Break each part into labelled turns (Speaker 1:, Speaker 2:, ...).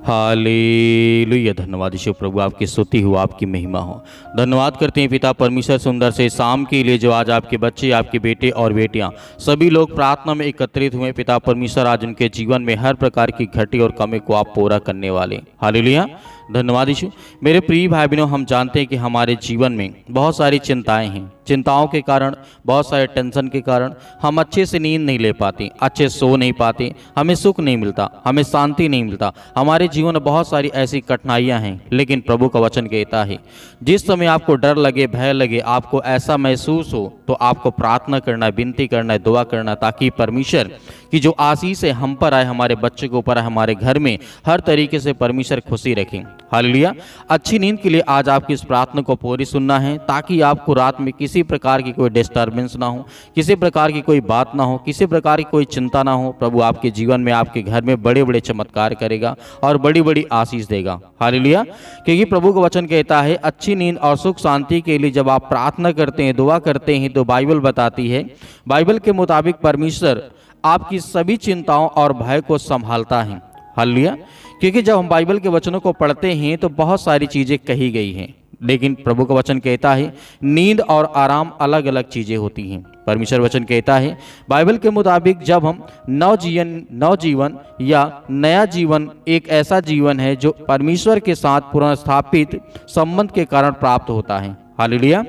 Speaker 1: Hallelujah. धन्यवाद यीशु प्रभु, आपकी स्तुति हो, आपकी महिमा हो। धन्यवाद करते हैं पिता परमेश्वर सुंदर से शाम के लिए जो आज आपके बच्चे, आपके बेटे और बेटियां सभी लोग प्रार्थना में एकत्रित हुए। पिता परमेश्वर आज उनके जीवन में हर प्रकार की घटी और कमी को आप पूरा करने वाले। हालेलुया। धन्यवाद यीशु। मेरे प्रिय भाई बहनों, हम जानते हैं कि हमारे जीवन में बहुत सारी चिंताएं हैं। चिंताओं के कारण, बहुत सारे टेंशन के कारण हम अच्छे से नींद नहीं ले पाते, अच्छे सो नहीं पाते, हमें सुख नहीं मिलता, हमें शांति नहीं मिलता। हमारे जीवन में बहुत सारी ऐसी कठिनाइयां हैं। लेकिन प्रभु का वचन कहता है जिस समय आपको डर लगे, भय लगे, आपको ऐसा महसूस हो तो आपको प्रार्थना करना है, विनती करना है, दुआ करना है, ताकि परमेश्वर की जो आशीष है हम पर आए, हमारे बच्चे के ऊपर आए, हमारे घर में हर तरीके से परमेश्वर खुशी रखें। हालेलुया। अच्छी नींद के लिए आज आपकी इस प्रार्थना को पूरी सुनना है, ताकि आपको रात में किसी प्रकार की कोई डिस्टर्बेंस ना हो, किसी प्रकार की कोई बात ना हो, किसी प्रकार की कोई चिंता ना हो। प्रभु आपके जीवन में, आपके घर में बड़े बड़े चमत्कार करेगा और बड़ी बड़ी आशीष देगा। हालेलुया। क्योंकि प्रभु का वचन कहता है अच्छी नींद और सुख शांति के लिए जब आप प्रार्थना करते हैं, दुआ करते हैं, तो बाइबल बताती है, बाइबल के मुताबिक परमेश्वर आपकी सभी चिंताओं और भय को संभालता है। हालेलुया। क्योंकि जब हम बाइबल के वचनों को पढ़ते हैं तो बहुत सारी चीज़ें कही गई हैं, लेकिन प्रभु का वचन कहता है नींद और आराम अलग अलग चीज़ें होती हैं। परमेश्वर वचन कहता है बाइबल के मुताबिक जब हम नवजीवन या नया जीवन एक ऐसा जीवन है जो परमेश्वर के साथ पुनर्स्थापित संबंध के कारण प्राप्त होता है। हालेलुया।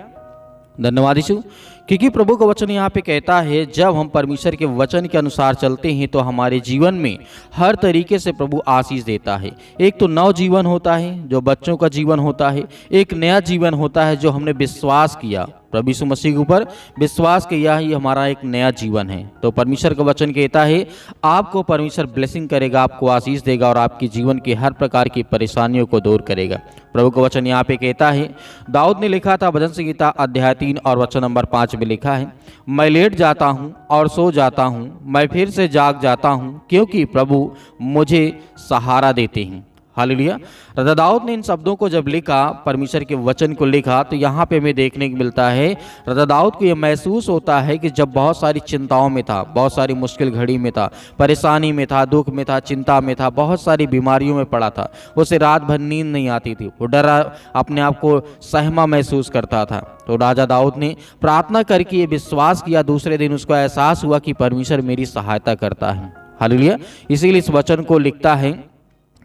Speaker 1: धन्यवाद यीशु। क्योंकि प्रभु का वचन यहाँ पे कहता है जब हम परमेश्वर के वचन के अनुसार चलते हैं तो हमारे जीवन में हर तरीके से प्रभु आशीष देता है। एक तो नव जीवन होता है जो बच्चों का जीवन होता है, एक नया जीवन होता है जो हमने विश्वास किया, प्रभु यीशु मसीह के ऊपर विश्वास किया, ही हमारा एक नया जीवन है। तो परमेश्वर का वचन कहता है आपको परमेश्वर ब्लेसिंग करेगा, आपको आशीष देगा और आपके जीवन की हर प्रकार की परेशानियों को दूर करेगा। प्रभु का वचन यहाँ पे कहता है, दाऊद ने लिखा था भजन संहिता अध्याय 3 और वचन नंबर 5 में लिखा है, मैं लेट जाता हूँ और सो जाता हूँ, मैं फिर से जाग जाता हूँ, क्योंकि प्रभु मुझे सहारा देते हैं। हालेलुया। राजा दाऊद ने इन शब्दों को जब लिखा, परमेश्वर के वचन को लिखा, तो यहाँ पे हमें देखने को मिलता है राजा दाऊद को यह महसूस होता है कि जब बहुत सारी चिंताओं में था, बहुत सारी मुश्किल घड़ी में था, परेशानी में था, दुख में था, चिंता में था, बहुत सारी बीमारियों में पड़ा था, उसे रात भर नींद नहीं आती थी, वो डरा, अपने आप को सहमा महसूस करता था। तो राजा दाऊद ने प्रार्थना करके ये विश्वास किया, दूसरे दिन उसको एहसास हुआ कि परमेश्वर मेरी सहायता करता है। हालेलुया। इसीलिए इस वचन को लिखता है,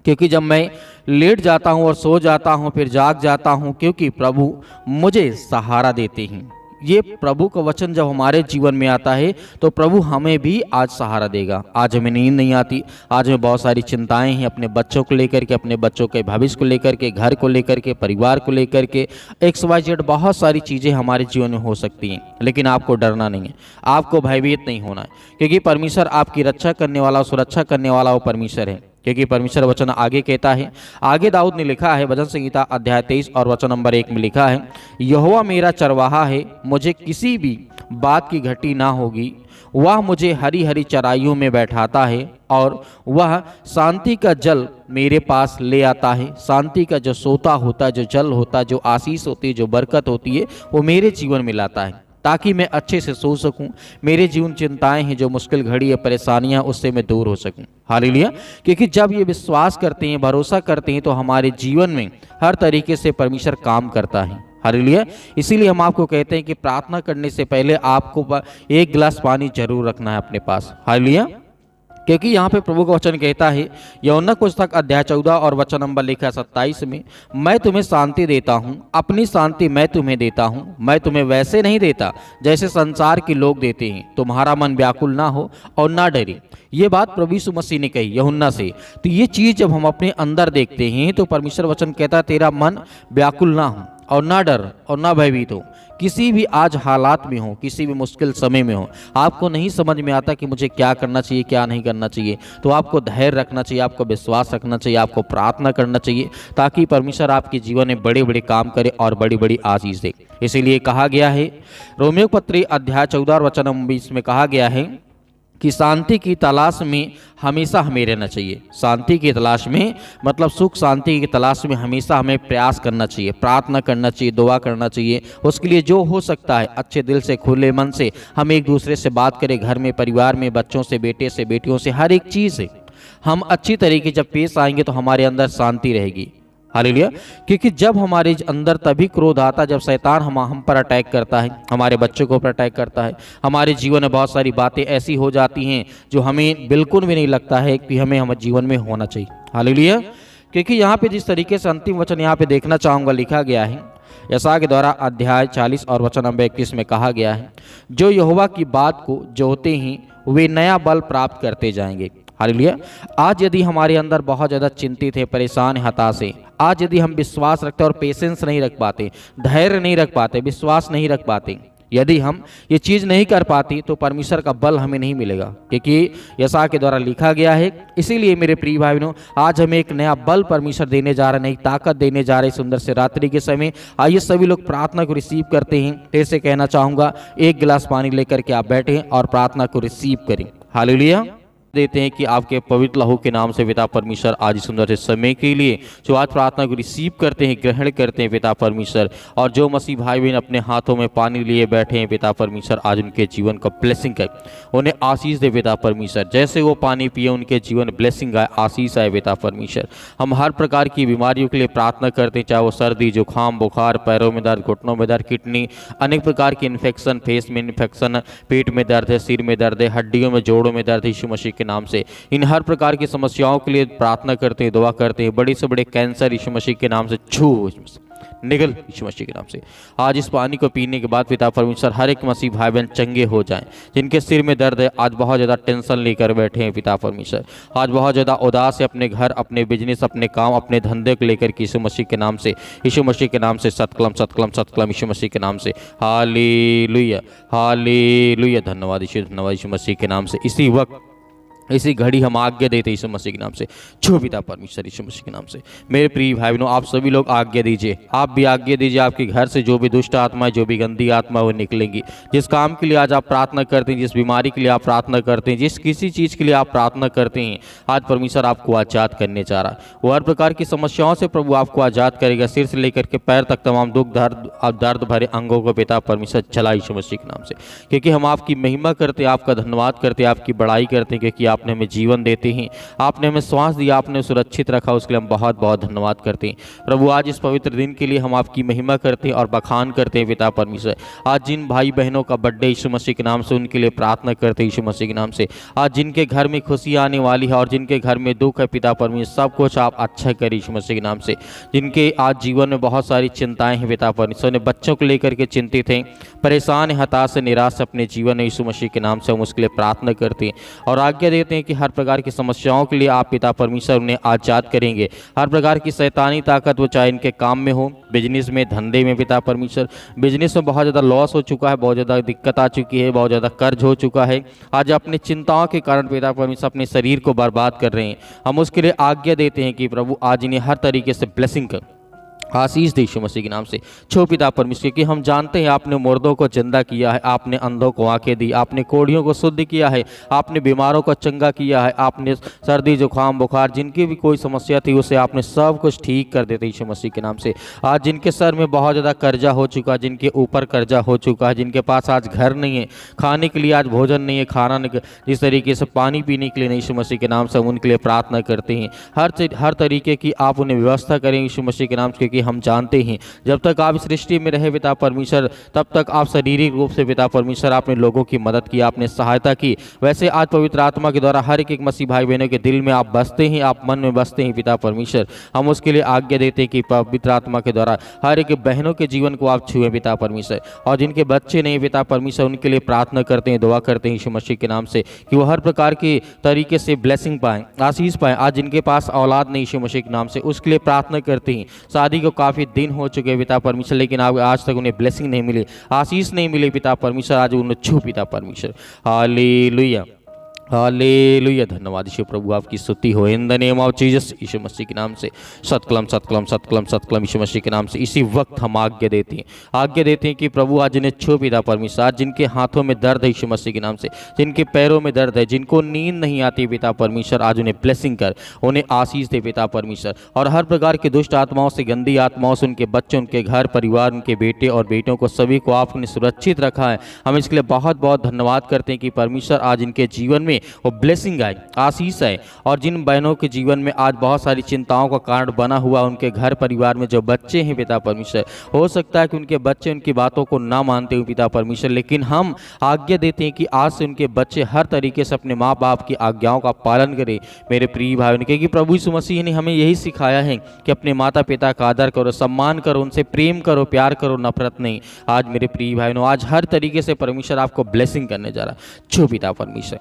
Speaker 1: क्योंकि जब मैं लेट जाता हूँ और सो जाता हूँ फिर जाग जाता हूँ, क्योंकि प्रभु मुझे सहारा देते हैं। ये प्रभु का वचन जब हमारे जीवन में आता है तो प्रभु हमें भी आज सहारा देगा। आज हमें नींद नहीं आती, आज हमें बहुत सारी चिंताएं हैं, अपने बच्चों को लेकर के, अपने बच्चों के भविष्य को लेकर के, घर को लेकर के, परिवार को लेकर के, XYZ बहुत सारी चीज़ें हमारे जीवन में हो सकती हैं। लेकिन आपको डरना नहीं है, आपको भयभीत नहीं होना है, क्योंकि परमेश्वर आपकी रक्षा करने वाला, सुरक्षा करने वाला वो परमेश्वर है। क्योंकि परमेश्वर वचन आगे कहता है, आगे दाऊद ने लिखा है भजन संहिता अध्याय 23 और वचन नंबर 1 में लिखा है, यहोवा मेरा चरवाहा है, मुझे किसी भी बात की घटी ना होगी, वह मुझे हरी हरी चराइयों में बैठाता है और वह शांति का जल मेरे पास ले आता है। शांति का जो सोता होता है, जो जल होता है, जो आशीष होती है, जो बरकत होती है, वो मेरे जीवन में लाता है, ताकि मैं अच्छे से सो सकूं, मेरे जीवन चिंताएं हैं, जो मुश्किल घड़ी है, परेशानियां, उससे मैं दूर हो सकूं। हालेलुया। क्योंकि जब ये विश्वास करते हैं, भरोसा करते हैं, तो हमारे जीवन में हर तरीके से परमेश्वर काम करता है। हालेलुया। इसीलिए हम आपको कहते हैं कि प्रार्थना करने से पहले आपको एक गिलास पानी जरूर रखना है अपने पास। हालेलुया। क्योंकि यहाँ पे प्रभु का वचन कहता है, यूहन्ना की पुस्तक अध्याय 14 और वचन नंबर लिखा 27 में, मैं तुम्हें शांति देता हूँ, अपनी शांति मैं तुम्हें देता हूँ, मैं तुम्हें वैसे नहीं देता जैसे संसार के लोग देते हैं, तुम्हारा मन व्याकुल ना हो और ना डरे। ये बात प्रभु यीशु मसीह ने कही यूहन्ना से। तो ये चीज़ जब हम अपने अंदर देखते हैं तो परमेश्वर वचन कहता है तेरा मन व्याकुल ना हो और ना डर और ना भयभीत हो। किसी भी आज हालात में हो, किसी भी मुश्किल समय में हो, आपको नहीं समझ में आता कि मुझे क्या करना चाहिए, क्या नहीं करना चाहिए, तो आपको धैर्य रखना चाहिए, आपको विश्वास रखना चाहिए, आपको प्रार्थना करना चाहिए, ताकि परमेश्वर आपके जीवन में बड़े बड़े काम करे और बड़ी बड़ी आशीष दे। इसीलिए कहा गया है रोमियो पत्री अध्याय 14 वचन 20 में कहा गया है कि शांति की तलाश में हमेशा हमें रहना चाहिए। शांति की तलाश में मतलब सुख शांति की तलाश में हमेशा हमें प्रयास करना चाहिए, प्रार्थना करना चाहिए, दुआ करना चाहिए। उसके लिए जो हो सकता है अच्छे दिल से, खुले मन से हम एक दूसरे से बात करें, घर में, परिवार में, बच्चों से, बेटे से, बेटियों से, हर एक चीज़ से हम अच्छी तरीके जब पेश आएंगे तो हमारे अंदर शांति रहेगी। हालेलुया। क्योंकि जब हमारे अंदर तभी क्रोध आता, जब शैतान हम पर अटैक करता है, हमारे बच्चों को पर अटैक करता है, हमारे जीवन में बहुत सारी बातें ऐसी हो जाती हैं जो हमें बिल्कुल भी नहीं लगता है कि हमें हमारे जीवन में होना चाहिए। हालेलुया। क्योंकि यहाँ पे जिस तरीके से अंतिम वचन यहाँ पे देखना चाहूँगा लिखा गया है, यशायाह के द्वारा अध्याय 40 और वचन नंबर 21 में कहा गया है, जो यहोवा की बात को जोहते हैं वे नया बल प्राप्त करते जाएंगे। हालेलुया। आज यदि हमारे अंदर बहुत ज़्यादा चिंतित है, परेशान है, हताश है, आज यदि हम विश्वास रखते और पेशेंस नहीं रख पाते, धैर्य नहीं रख पाते, विश्वास नहीं रख पाते, यदि हम ये चीज़ नहीं कर पाती तो परमेश्वर का बल हमें नहीं मिलेगा। क्योंकि यशायाह के द्वारा लिखा गया है। इसीलिए मेरे प्रिय भाई बहनों, आज हमें एक नया बल परमेश्वर देने जा रहे हैं, नई ताकत देने जा रहे हैं सुंदर से रात्रि के समय। आइए सभी लोग प्रार्थना को रिसीव करते हैं। फिर से कहना चाहूँगा, एक गिलास पानी लेकर के आप बैठें और प्रार्थना को रिसीव करें। हालेलुया। देते हैं कि आपके पवित्र लहू के नाम से पिता परमेश्वर आज सुंदर से समय के लिए जो आज प्रार्थना को रिसीव करते हैं, ग्रहण करते हैं पिता परमेश्वर, और जो मसीह भाई बहन अपने हाथों में पानी लिए बैठे हैं पिता परमेश्वर, आज उनके जीवन का ब्लेसिंग है, उन्हें आशीष दे पिता परमेश्वर। जैसे वो पानी पिए उनके जीवन ब्लेसिंग आए, आशीष आए पिता परमेश्वर। हम हर प्रकार की बीमारियों के लिए प्रार्थना करते हैं, चाहे वो सर्दी, जुकाम, बुखार, पैरों में दर्द, घुटनों में दर्द, किडनी, अनेक प्रकार के इन्फेक्शन, फेस में इन्फेक्शन, पेट में दर्द है, सिर में दर्द है, हड्डियों में, जोड़ों में दर्द, यीशु मसीह के नाम से इन हर प्रकार की समस्याओं के लिए प्रार्थना करते हैं, दुआ करते हैं। बड़े से बड़े कैंसर यीशु मसीह के नाम से छू निकल यीशु मसीह के नाम से। आज इस पानी को पीने के बाद पिता परमेश्वर हर एक मसीह भाई बहन चंगे हो जाएं। जिनके सिर में दर्द है, आज बहुत ज़्यादा टेंशन लेकर बैठे हैं पिता परमेश्वर, आज बहुत ज़्यादा उदास है अपने घर, अपने बिजनेस, अपने काम, अपने धंधे को लेकर के यीशु मसीह के नाम से, यीशु मसीह के नाम से सतकलम सतकलम सतकलम यीशु मसीह के नाम से। हालेलुया हालेलुया। धन्यवाद यीशु, धन्यवाद यीशु मसीह के नाम से। इसी वक्त इसी घड़ी हम आज्ञा देते यीशु मसीह के नाम से, छो पिता परमेश्वर यीशु मसीह के नाम से। मेरे प्रिय भाई बहनों, आप सभी लोग आज्ञा दीजिए, आप भी आज्ञा दीजिए। आपके घर से जो भी दुष्ट आत्मा है, जो भी गंदी आत्मा है, वो निकलेंगी। जिस काम के लिए आज आप प्रार्थना करते हैं, जिस बीमारी के लिए आप प्रार्थना करते हैं, जिस किसी चीज़ के लिए आप प्रार्थना करते हैं, आज परमेश्वर आपको आज़ाद करने जा रहा है। वो हर प्रकार की समस्याओं से प्रभु आपको आज़ाद करेगा, सिर से लेकर के पैर तक तमाम दुख दर्द भरे अंगों को पिता परमेश्वर चला यीशु मसीह के नाम से। क्योंकि हम आपकी महिमा करते हैं, आपका धन्यवाद करते हैं, आपकी बड़ाई करते हैं, क्योंकि आपने हमें जीवन देते हैं, आपने हमें श्वास दिया, आपने सुरक्षित रखा, उसके लिए हम बहुत बहुत धन्यवाद करते हैं। प्रभु आज इस पवित्र दिन के लिए हम आपकी महिमा करते हैं और बखान करते हैं पिता परमेश्वर। आज जिन भाई बहनों का बर्थडे यीशु मसीह के नाम से, उनके लिए प्रार्थना करते हैं यीशु मसीह के नाम से। आज जिनके घर में खुशी आने वाली है और जिनके घर में दुख है पिता परमेश्वर, सब कुछ आप अच्छा करें यीशु मसीह के नाम से। जिनके आज जीवन में बहुत सारी चिंताएं हैं पिता परमेश्वर, ने बच्चों को लेकर के चिंतित हैं, परेशान है, हताश है, निराश अपने जीवन में, यीशु मसीह के नाम से हम उसके लिए प्रार्थना करते हैं और आज्ञा देते हैं कि हर प्रकार की समस्याओं के लिए आप पिता परमेश्वर उन्हें आज़ाद करेंगे। हर प्रकार की शैतानी ताकत, वो चाहे इनके काम में हो, बिजनेस में, धंधे में पिता परमेश्वर। बिजनेस में बहुत ज़्यादा लॉस हो चुका है, बहुत ज़्यादा दिक्कत आ चुकी है, बहुत ज़्यादा कर्ज हो चुका है। आज अपनी चिंताओं के कारण पिता परमेश्वर अपने शरीर को बर्बाद कर रहे हैं। हम उसके लिए आज्ञा देते हैं कि प्रभु आज इन्हें हर तरीके से ब्लेसिंग कर, आशीष दे यीशु मसीह के नाम से। छो पिता परमेश्वर, कि हम जानते हैं आपने मुर्दों को जिंदा किया है, आपने अंधों को आंखें दी, आपने कोढ़ियों को शुद्ध किया है, आपने बीमारों को चंगा किया है, आपने सर्दी जुकाम बुखार जिनकी भी कोई समस्या थी उसे आपने सब कुछ ठीक कर देते यीशु मसीह के नाम से। आज जिनके सर में बहुत ज़्यादा कर्जा हो चुका है, जिनके ऊपर कर्जा हो चुका है, जिनके पास आज घर नहीं है, खाने के लिए आज भोजन नहीं है, खाना नहीं, जिस तरीके से पानी पीने के लिए नहीं, यीशु मसीह के नाम से हम उनके लिए प्रार्थना करते हैं। हर तरीके की आप उन्हें व्यवस्था करें यीशु मसीह के नाम से, क्योंकि हम जानते हैं जब तक आप इस सृष्टि में रहे पिता परमेश्वर, तब तक आप शारीरिक रूप से पिता परमेश्वर आपने लोगों की मदद की, आपने सहायता की। वैसे आज पवित्र आत्मा के द्वारा हर एक मसीह भाई बहनों के दिल में आप बसते हैं, आप मन में बसते हैं पिता परमेश्वर। हम उसके लिए आज्ञा देते हैं कि पवित्र आत्मा के द्वारा हर एक बहनों के जीवन को आप छुएं पिता परमेश्वर, और जिनके बच्चे नहीं पिता परमेश्वर उनके लिए प्रार्थना करते हैं, दुआ करते हैं यीशु मसीह के नाम से कि वो हर प्रकार के तरीके से ब्लेसिंग पाएं, आशीष पाएं। आज जिनके पास औलाद नहीं यीशु मसीह के नाम से, उसके लिए प्रार्थना करते हैं। शादी को काफ़ी दिन हो चुके पिता परमेश्वर, लेकिन आज तक उन्हें ब्लेसिंग नहीं मिली, आशीष नहीं मिली पिता परमेश्वर, आज उन्हें छू पिता परमेश्वर। हालेलुया हालेलुया। धन्यवाद यीशु प्रभु, आपकी स्तुति हो in the name of Jesus यीशु मसीह के नाम से। सतकलम सतकलम सतकलम सतकलम यीशु मसीह के नाम से। इसी वक्त हम आज्ञा देते हैं कि प्रभु आज इन्हें छू पिता परमेश्वर। आज जिनके हाथों में दर्द है यीशु मसीह के नाम से, जिनके पैरों में दर्द है, जिनको नींद नहीं आती पिता परमेश्वर, आज उन्हें ब्लेसिंग कर, उन्हें आशीष दे पिता परमेश्वर। और हर प्रकार की दुष्ट आत्माओं से, गंदी आत्माओं से उनके बच्चे, उनके घर परिवार, उनके बेटे और बेटियों को सभी को आपने सुरक्षित रखा है। हम इसके लिए बहुत बहुत धन्यवाद करते हैं कि परमेश्वर आज इनके जीवन में में वो ब्लेसिंग आए, आशीष आए। और जिन बहनों के जीवन में आज बहुत सारी चिंताओं का कारण बना हुआ, उनके घर परिवार में जो बच्चे हैं पिता परमेश्वर, हो सकता है कि उनके बच्चे उनकी बातों को ना मानते हो पिता परमेश्वर, लेकिन हम आज्ञा देते हैं कि आज से उनके बच्चे हर तरीके से अपने माँ बाप की आज्ञाओं का पालन करें मेरे प्रिय भाई बहन, क्योंकि प्रभु यीशु मसीह ने हमें यही सिखाया है कि अपने माता पिता का आदर करो, सम्मान करो, उनसे प्रेम करो, प्यार करो, नफरत नहीं। आज मेरे प्रिय भाई बहनों, आज हर तरीके से परमेश्वर आपको ब्लेसिंग करने जा रहा है। छो पिता परमेश्वर,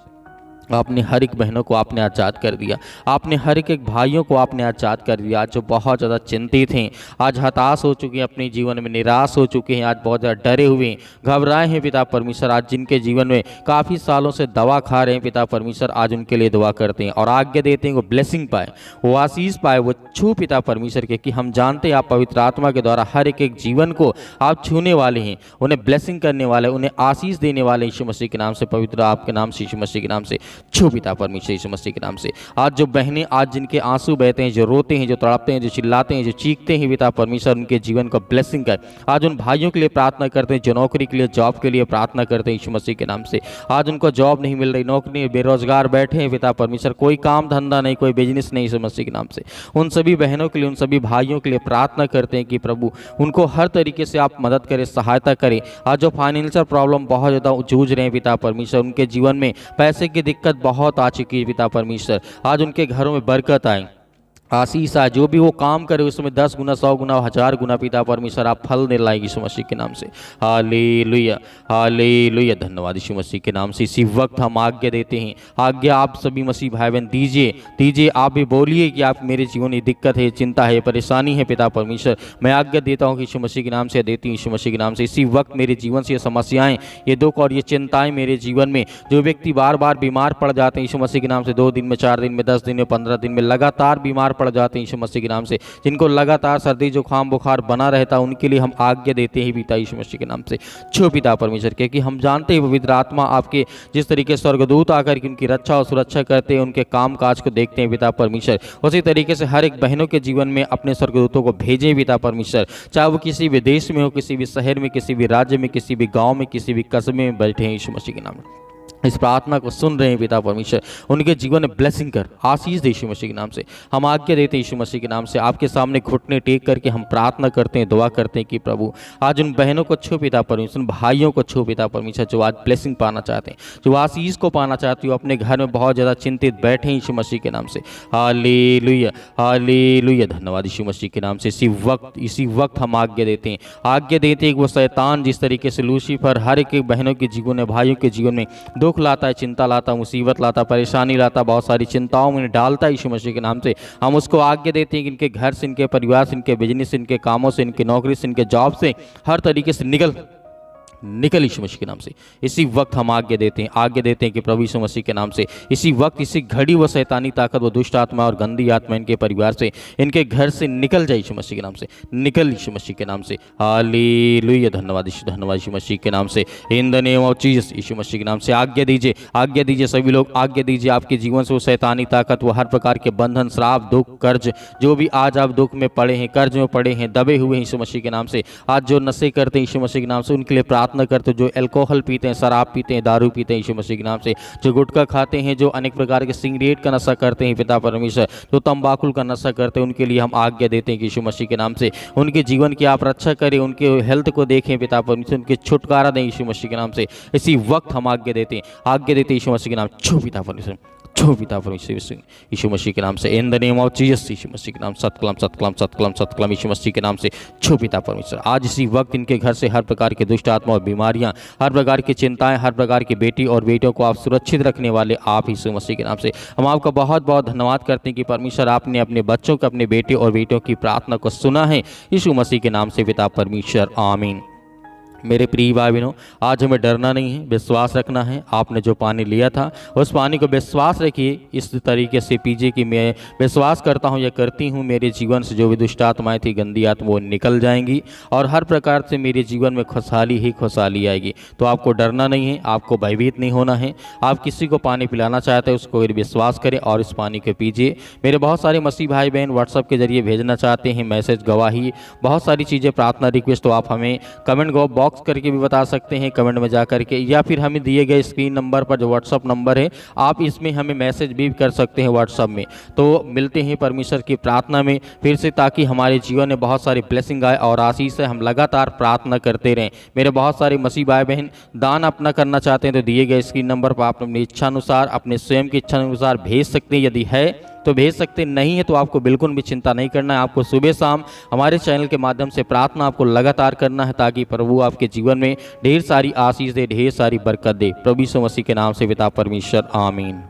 Speaker 1: आपने हर एक बहनों को आपने आज़ाद कर दिया, आपने हर एक भाइयों को आपने आज़ाद कर दिया, आज जो बहुत ज़्यादा चिंतित हैं, आज हताश हो चुके हैं, अपने जीवन में निराश हो चुके हैं, आज बहुत ज़्यादा डरे हुए हैं, घबराए हैं पिता परमेश्वर, आज जिनके जीवन में काफ़ी सालों से दवा खा रहे हैं पिता परमेश्वर, आज उनके लिए दुआ करते हैं और आज्ञा देते हैं वो ब्लेसिंग पाए, वो आशीष पाए, वो छू पिता परमेश्वर के, कि हम जानते हैं आप पवित्र आत्मा के द्वारा हर एक जीवन को आप छूने वाले हैं, उन्हें ब्लेसिंग करने वाले, उन्हें आशीष देने वाले यीशु मसीह के नाम से, पवित्र आपके नाम से, यीशु मसीह के नाम से। छो पिता परमेश्वर यीशु मसीह के नाम से। आज जो बहनें, आज जिनके आंसू बहते हैं, जो रोते हैं, जो तड़पते हैं, जो चिल्लाते हैं, जो चीखते हैं पिता परमेश्वर, उनके जीवन को ब्लेसिंग कर। आज उन भाइयों के लिए प्रार्थना करते हैं जो नौकरी के लिए, जॉब के लिए प्रार्थना करते हैं यीशु मसीह के नाम से। आज उनको जॉब नहीं मिल रही, नौकरी, बेरोजगार बैठे हैं पिता परमेश्वर, कोई काम धंधा नहीं, कोई बिजनेस नहीं यीशु मसीह के नाम से। उन सभी बहनों के लिए, उन सभी भाइयों के लिए प्रार्थना करते हैं कि प्रभु उनको हर तरीके से आप मदद करें, सहायता करें। आज जो फाइनेंशियल प्रॉब्लम बहुत ज़्यादा जूझ रहे हैं पिता परमेश्वर, उनके जीवन में पैसे की दिक्कत बहुत आ चुकी है पिता परमेश्वर, आज उनके घरों में बरकत आए, आशीष आए, जो भी वो काम करे उसमें 10 गुना, 100 गुना, 1000 गुना पिता परमेश्वर आप फल दे लाएगी यीशु मसीह के नाम से। हालेलुया, हालेलुया, धन्यवाद यीशु मसीह के नाम से। इसी वक्त हम आज्ञा देते हैं, आज्ञा आप सभी मसीह भाई बहन दीजिए, आप भी बोलिए कि आप मेरे जीवन में दिक्कत है, चिंता है, परेशानी है पिता परमेश्वर, मैं आज्ञा देता हूँ कि यीशु मसीह के नाम से देती हूँ, यीशु मसीह के नाम से। इसी वक्त मेरे जीवन से ये समस्याएं, ये दुख और ये चिंताएं मेरे जीवन में, जो व्यक्ति बार बार बीमार पड़ जाते हैं यीशु मसीह के नाम से, 2 दिन में, 4 दिन में, 10 दिन में, 15 दिन में लगातार बीमार पड़ जाते हैं यीशु मसीह के नाम से, जिनको लगातार सर्दी जुकाम बुखार बना रहता, उनके लिए हम आज्ञा देते हैं पिता यीशु मसीह के नाम से। छो पिता परमेश्वर के, कि हम जानते हैं पवित्र आत्मा आपके जिस तरीके से स्वर्गदूत आकर के उनकी रक्षा और सुरक्षा करते हैं, उनके काम काज को देखते हैं पिता परमेश्वर, उसी तरीके से हर एक बहनों के जीवन में अपने स्वर्गदूतों को भेजें पिता परमेश्वर, चाहे वो किसी भी देश में हो, किसी भी शहर में, किसी भी राज्य में, किसी भी गाँव में, किसी भी कस्बे में बैठे हैं यीशु मसीह के नाम में। इस प्रार्थना को सुन रहे हैं पिता परमेश्वर, उनके जीवन में ब्लेसिंग कर, आशीष दे यीशु मसीह के नाम से। हम आज्ञा देते हैं यीशु मसीह के नाम से, आपके सामने घुटने टेक करके हम प्रार्थना करते हैं, दुआ करते हैं कि प्रभु आज उन बहनों को छू पिता परमेश्वर, उन भाइयों को छू पिता परमेश्वर, जो आज ब्लेसिंग पाना चाहते हैं, जो आशीष को पाना चाहते हो, अपने घर में बहुत ज़्यादा चिंतित बैठे हैं यीशु मसीह के नाम से। हालेलुया, हालेलुया, धन्यवाद यीशु मसीह के नाम से। इसी वक्त हम आज्ञा देते हैं कि वो शैतान जिस तरीके से लूसीफर हर एक बहनों के जीवन में, भाइयों के जीवन में दुख लाता है, चिंता लाता, मुसीबत लाता, परेशानी लाता, बहुत सारी चिंताओं में डालता है यीशु मसीह के नाम से, हम उसको आज्ञा देते हैं कि इनके घर से, इनके परिवार से, इनके बिजनेस से, इनके कामों से, इनकी नौकरी से, इनके जॉब से हर तरीके से निकल यीशु मसीह के नाम से। इसी वक्त हम आज्ञा देते हैं कि प्रभु यीशु मसीह के नाम से इसी वक्त, इसी घड़ी वो शैतानी ताकत, वो दुष्ट आत्मा और गंदी आत्मा इनके परिवार से, इनके घर से निकल जाए यीशु मसीह के नाम से, निकल यीशु मसीह के नाम से। हालेलुया, धन्यवाद यीशु मसीह के नाम से। In the name of Jesus यीशु मसीह के नाम से आज्ञा दीजिए सभी लोग, आज्ञा दीजिए आपके जीवन से वो शैतानी ताकत, वो हर प्रकार के बंधन, श्राप, दुख, कर्ज, जो भी आज आप दुख में पड़े हैं, कर्ज में पड़े हैं, दबे हुए हैं यीशु मसीह के नाम से, आज जो नशे करते हैं यीशु मसीह के नाम से, उनके लिए प्रार्थना करते, जो अल्कोहल पीते हैं, शराब पीते हैं, दारू पीते हैं यीशु मसीह के नाम से, जो गुटखा खाते हैं, जो अनेक प्रकार के सिगरेट का नशा करते हैं पिता परमेश्वर, जो तंबाकू का नशा करते हैं, उनके लिए हम आज्ञा देते हैं कि यीशु मसीह के नाम से उनके जीवन की आप रक्षा करें, उनके हेल्थ को देखें पिता परमेश्वर, उनके छुटकारा दें यीशु मसीह के नाम से। इसी वक्त हम आज्ञा देते हैं यीशु मसीह के नाम, छू पिता परमेश्वर, छो पिता परमेश्वर यीशु मसीह के नाम से। In the name of Jesus यीशु मसीह के नाम, सतकलम यीशु मसीह के नाम से, छो पिता परमेश्वर। आज इसी वक्त इनके घर से हर प्रकार के दुष्ट आत्मा और बीमारियां, हर प्रकार की चिंताएं, हर प्रकार की बेटी और बेटियों को आप सुरक्षित रखने वाले आप यीशु मसीह के नाम से। हम आपका बहुत बहुत धन्यवाद करते हैं कि परमेश्वर आपने अपने बच्चों को, अपने बेटे और बेटियों की प्रार्थना को सुना है यीशु मसीह के नाम से पिता परमेश्वर, आमीन। मेरे प्रिय भाई बहनों, आज हमें डरना नहीं है, विश्वास रखना है। आपने जो पानी लिया था उस पानी को विश्वास रखिए, इस तरीके से पीजिए कि मैं विश्वास करता हूँ या करती हूँ, मेरे जीवन से जो भी दुष्ट आत्माएँ थी, गंदी आत्मा, वो निकल जाएंगी और हर प्रकार से मेरे जीवन में खुशहाली ही खुशहाली आएगी। तो आपको डरना नहीं है, आपको भयभीत नहीं होना है। आप किसी को पानी पिलाना चाहते हैं, उसको विश्वास करें और इस पानी को पीजिए। मेरे बहुत सारे मसीह भाई बहन व्हाट्सएप के जरिए भेजना चाहते हैं मैसेज, गवाही, बहुत सारी चीज़ें, प्रार्थना, रिक्वेस्ट, तो आप हमें कमेंट इनबॉक्स करके भी बता सकते हैं, कमेंट में जा करके, या फिर हमें दिए गए स्क्रीन नंबर पर जो व्हाट्सअप नंबर है आप इसमें हमें मैसेज भी कर सकते हैं व्हाट्सअप में। तो मिलते हैं परमेश्वर की प्रार्थना में फिर से, ताकि हमारे जीवन में बहुत सारी ब्लेसिंग आए और आशीष से हम लगातार प्रार्थना करते रहें। मेरे बहुत सारे मसीह भाई बहन दान अपना करना चाहते हैं तो दिए गए स्क्रीन नंबर पर आप अपनी इच्छा अनुसार, अपने स्वयं की इच्छा अनुसार भेज सकते हैं। यदि है तो भेज सकते, नहीं है तो आपको बिल्कुल भी चिंता नहीं करना है। आपको सुबह शाम हमारे चैनल के माध्यम से प्रार्थना आपको लगातार करना है, ताकि प्रभु आपके जीवन में ढेर सारी आशीष दे, ढेर सारी बरकत दे। प्रभु यीशु मसीह के नाम से पिता परमेश्वर, आमीन।